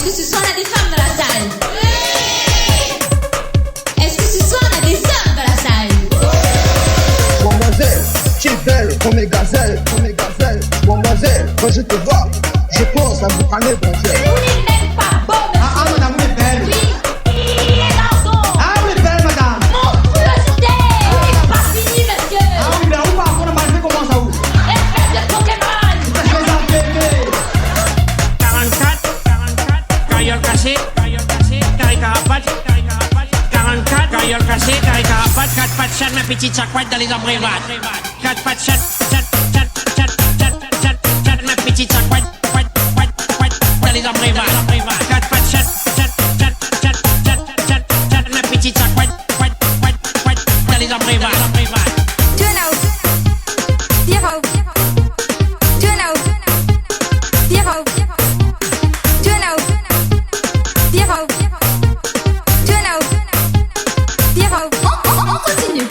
Est-ce que ce soir on a des femmes dans la salle? Est-ce que ce soir on a des hommes dans la salle? Mademoiselle, tu es belle comme mes gazelles, Mademoiselle, quand je te vois, je pense à vous parler, bon Dieu. Vous n'êtes même pas beau, monsieur. Ah, madame, vous êtes belle. Oui, il est garçon. Ah, vous êtes belle, madame. Monstruosité. Il n'est pas fini, monsieur. Ah oui, mais où par contre, on comment ça où? Espèce de Pokémon. Je vais en bébé. 44, Caillol cassé, carré carapace, 44, Caillol cassé, carré carapace, 4 pattes chat, ma petite chacouette dans les embrévates. 4 pattes chat, ma petite chacouette, dans les embrévates. 4 pattes chat, ma petite chacouette, dans les embrévates. On continue.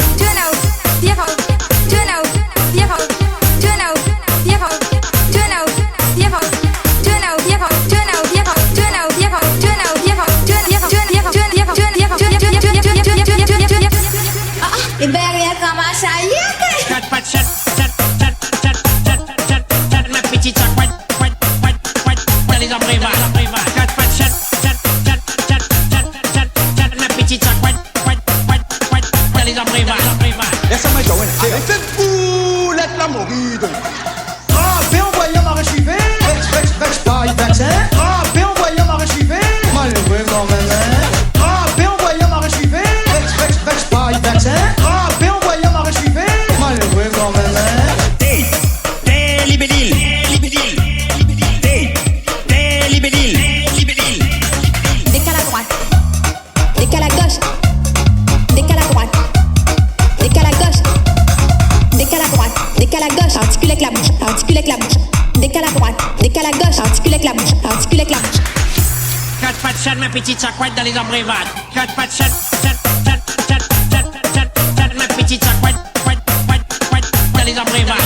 Et ben rien comme ça y est. 4 pattes chat, ma petite chacouette, dans les embrévates. 4 pattes chat, ma petite chacouette, dans les embrévates. Laisse-moi jouer. Avec cette boulette la moride. Ah, bien envoyé ma rechivé. Vex, pas, il vex, hein. Ah, bien envoyé ma rechivé. Malheureux quand même, hein. Ah, bien envoyé ma rechivé. Vex, pas, il vex, hein. Ah, bien envoyé ma rechivé. Malheureux quand même, hein. Libédil. Décale à droite. Décale à gauche. Décale à droite. Décale à gauche. Décale à droite. Décale à gauche. Articule avec la bouche. Articule avec la bouche. Décale à droite. Décale à gauche. Articule avec la bouche. Articule avec la bouche. 4 pattes chat, ma petite chacouette dans les embrévates. 4 pattes chat, ma petite chacouette, dans les embrévates.